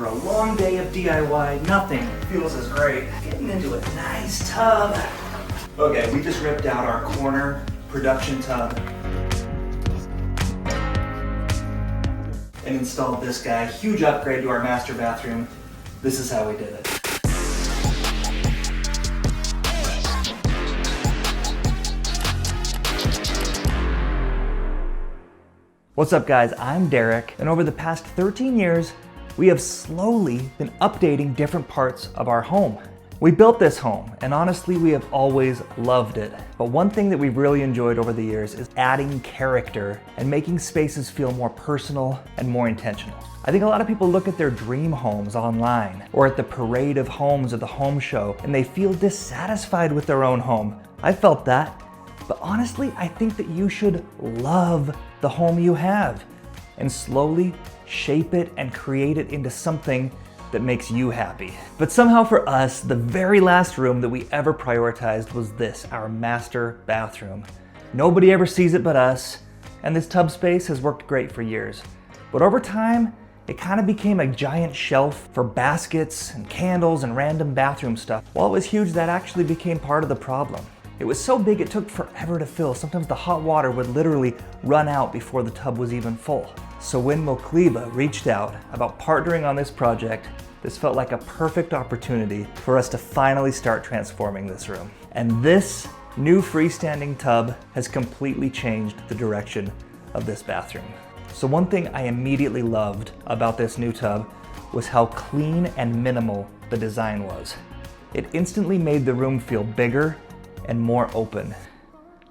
For a long day of DIY, nothing feels as great. Getting into a nice tub. Okay, we just ripped out our corner production tub and installed this guy. Huge upgrade to our master bathroom. This is how we did it. What's up guys, I'm Derek, and over the past 13 years, we have slowly been updating different parts of our home. We built this home, and honestly, we have always loved it. But one thing that we've really enjoyed over the years is adding character and making spaces feel more personal and more intentional. I think a lot of people look at their dream homes online or at the parade of homes or the home show, and they feel dissatisfied with their own home. I felt that, but honestly, I think that you should love the home you have and slowly shape it and create it into something that makes you happy. But somehow for us, the very last room that we ever prioritized was this, our master bathroom. Nobody ever sees it but us, and this tub space has worked great for years. But over time, it kind of became a giant shelf for baskets and candles and random bathroom stuff. While it was huge, that actually became part of the problem. It was so big it took forever to fill. Sometimes the hot water would literally run out before the tub was even full. So when Mokleba reached out about partnering on this project, this felt like a perfect opportunity for us to finally start transforming this room. And this new freestanding tub has completely changed the direction of this bathroom. So one thing I immediately loved about this new tub was how clean and minimal the design was. It instantly made the room feel bigger and more open.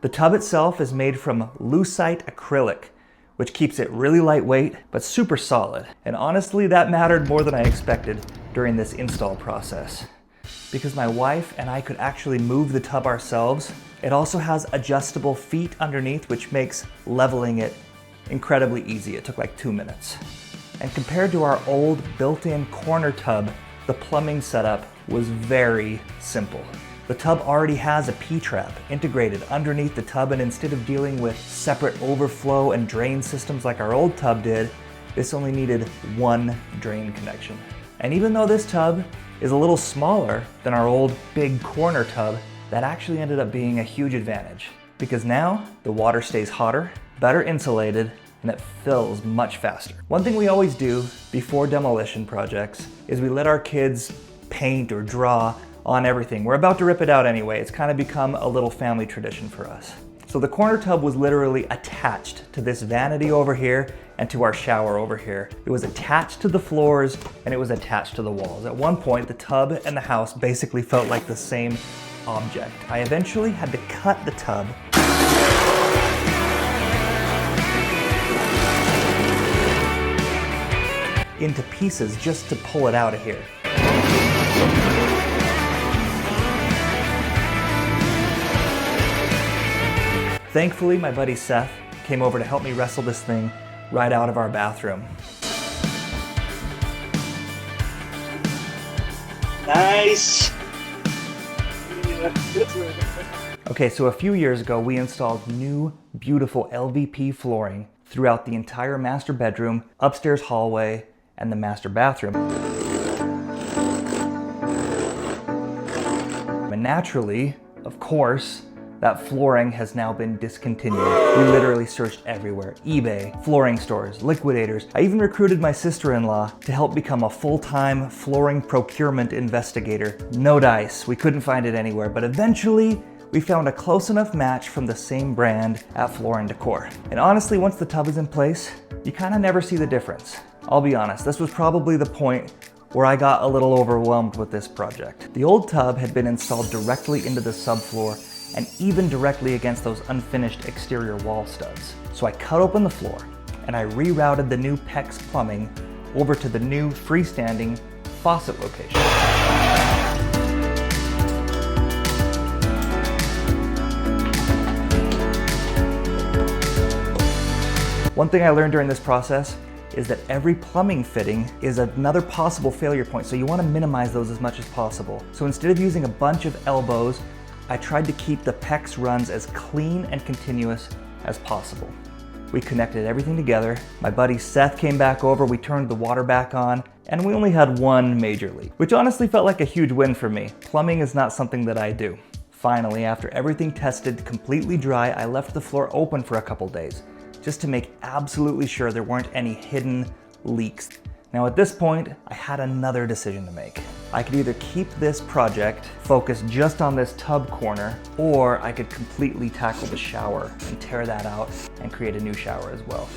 The tub itself is made from lucite acrylic, which keeps it really lightweight, but super solid. And honestly, that mattered more than I expected during this install process. Because my wife and I could actually move the tub ourselves, it also has adjustable feet underneath, which makes leveling it incredibly easy. It took like 2 minutes. And compared to our old built-in corner tub, the plumbing setup was very simple. The tub already has a P-trap integrated underneath the tub, and instead of dealing with separate overflow and drain systems like our old tub did, this only needed one drain connection. And even though this tub is a little smaller than our old big corner tub, that actually ended up being a huge advantage, because now the water stays hotter, better insulated, and it fills much faster. One thing we always do before demolition projects is we let our kids paint or draw on everything. We're about to rip it out anyway. It's kind of become a little family tradition for us. So the corner tub was literally attached to this vanity over here and to our shower over here. It was attached to the floors and it was attached to the walls. At one point, the tub and the house basically felt like the same object. I eventually had to cut the tub into pieces just to pull it out of here. Thankfully, my buddy Seth came over to help me wrestle this thing right out of our bathroom. Nice! Okay, so a few years ago, we installed new, beautiful LVP flooring throughout the entire master bedroom, upstairs hallway, and the master bathroom. And naturally, of course, that flooring has now been discontinued. We literally searched everywhere. eBay, flooring stores, liquidators. I even recruited my sister-in-law to help become a full-time flooring procurement investigator. No dice, we couldn't find it anywhere, but eventually we found a close enough match from the same brand at Floor & Decor. And honestly, once the tub is in place, you kind of never see the difference. I'll be honest, this was probably the point where I got a little overwhelmed with this project. The old tub had been installed directly into the subfloor and even directly against those unfinished exterior wall studs. So I cut open the floor and I rerouted the new PEX plumbing over to the new freestanding faucet location. One thing I learned during this process is that every plumbing fitting is another possible failure point, so you want to minimize those as much as possible. So instead of using a bunch of elbows, I tried to keep the PEX runs as clean and continuous as possible. We connected everything together. My buddy Seth came back over, we turned the water back on, and we only had one major leak, which honestly felt like a huge win for me. Plumbing is not something that I do. Finally, after everything tested completely dry, I left the floor open for a couple days, just to make absolutely sure there weren't any hidden leaks. Now at this point, I had another decision to make. I could either keep this project focused just on this tub corner, or I could completely tackle the shower and tear that out and create a new shower as well.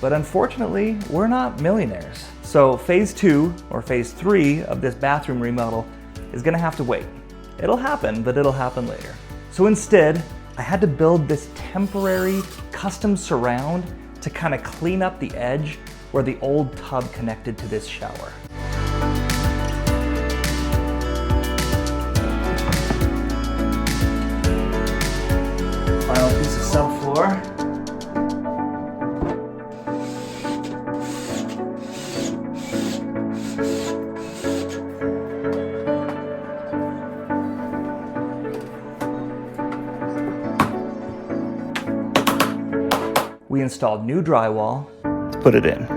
But unfortunately, we're not millionaires. So phase 2 or phase 3 of this bathroom remodel is gonna have to wait. It'll happen, but it'll happen later. So instead, I had to build this temporary custom surround to kind of clean up the edge where the old tub connected to this shower. Final piece of subfloor. We installed new drywall to put it in.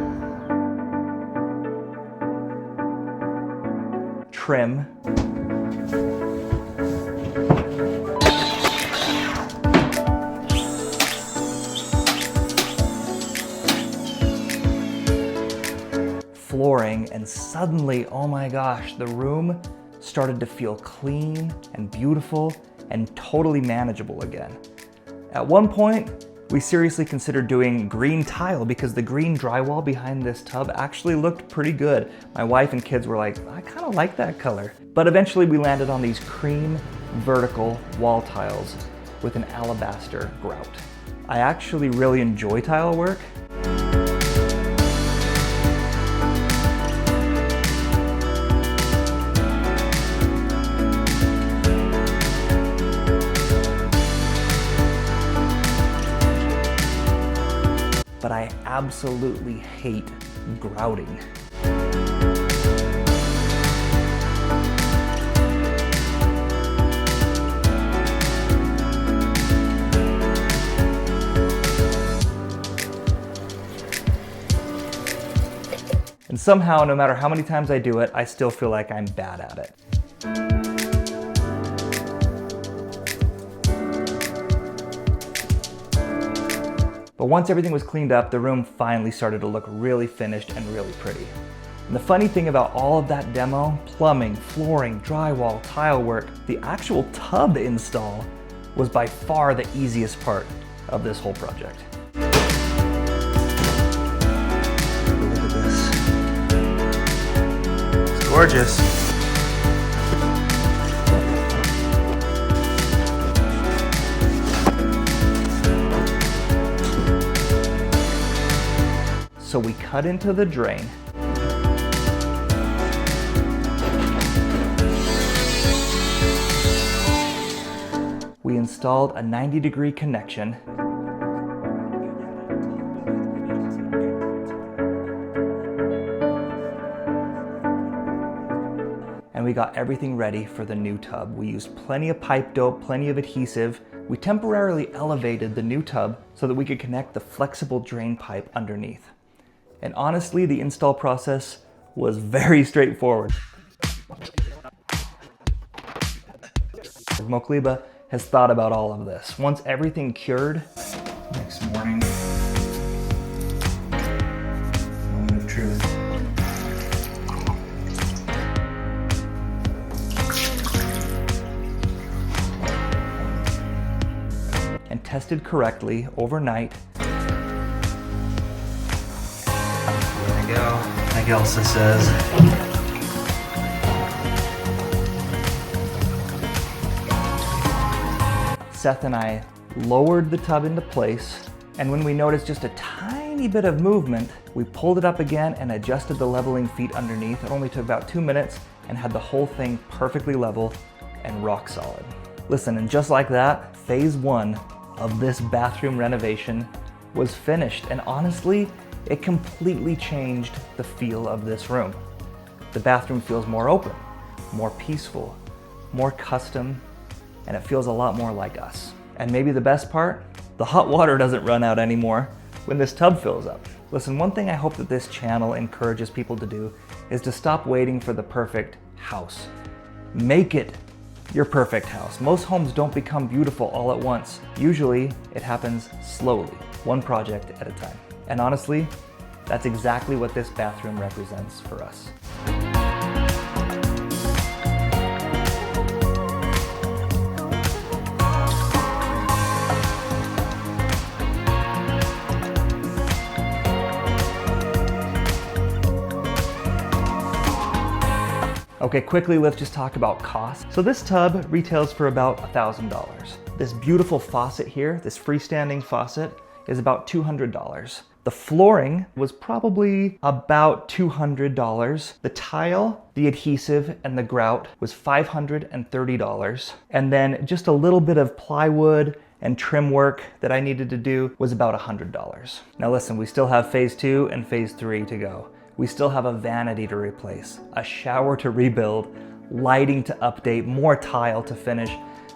Trim. Flooring, and suddenly, oh my gosh, the room started to feel clean and beautiful and totally manageable again. At one point, we seriously considered doing green tile because the green drywall behind this tub actually looked pretty good. My wife and kids were like, I kind of like that color. But eventually we landed on these cream vertical wall tiles with an alabaster grout. I actually really enjoy tile work. But I absolutely hate grouting. And somehow, no matter how many times I do it, I still feel like I'm bad at it. But once everything was cleaned up, the room finally started to look really finished and really pretty. And the funny thing about all of that demo, plumbing, flooring, drywall, tile work, the actual tub install was by far the easiest part of this whole project. Look at this. It's gorgeous. So we cut into the drain. We installed a 90-degree connection. And we got everything ready for the new tub. We used plenty of pipe dope, plenty of adhesive. We temporarily elevated the new tub so that we could connect the flexible drain pipe underneath. And honestly, the install process was very straightforward. Mokleba has thought about all of this. Once everything cured, next morning, moment of truth. And tested correctly overnight. Go, like Elsa says. Seth and I lowered the tub into place, and when we noticed just a tiny bit of movement, we pulled it up again and adjusted the leveling feet underneath. It only took about 2 minutes and had the whole thing perfectly level and rock solid. Listen, and just like that, phase 1 of this bathroom renovation was finished, and honestly, it completely changed the feel of this room. The bathroom feels more open, more peaceful, more custom, and it feels a lot more like us. And maybe the best part, the hot water doesn't run out anymore. when this tub fills up. Listen, one thing I hope that this channel encourages people to do is to stop waiting for the perfect house. Make it your perfect house. Most homes don't become beautiful all at once. Usually, it happens slowly, one project at a time. And honestly, that's exactly what this bathroom represents for us. Okay, quickly, let's just talk about cost. So this tub retails for about $1,000. This beautiful faucet here, this freestanding faucet, is about $200. The flooring was probably about $200. The tile, the adhesive, and the grout was $530. And then just a little bit of plywood and trim work that I needed to do was about $100. Now listen, we still have phase 2 and phase 3 to go. We still have a vanity to replace, a shower to rebuild, lighting to update, more tile to finish,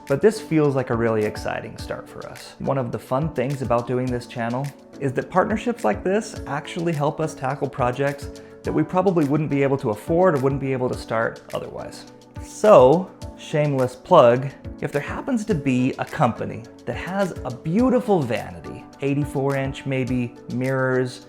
but this feels like a really exciting start for us. One of the fun things about doing this channel is that partnerships like this actually help us tackle projects that we probably wouldn't be able to afford or wouldn't be able to start otherwise. So, shameless plug, if there happens to be a company that has a beautiful vanity, 84-inch maybe, mirrors,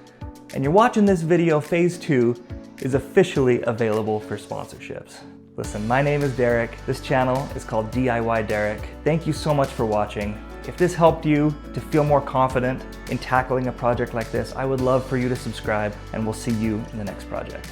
and you're watching this video, phase 2 is officially available for sponsorships. Listen, my name is Derek. This channel is called DIY Derek. Thank you so much for watching. If this helped you to feel more confident in tackling a project like this, I would love for you to subscribe, and we'll see you in the next project.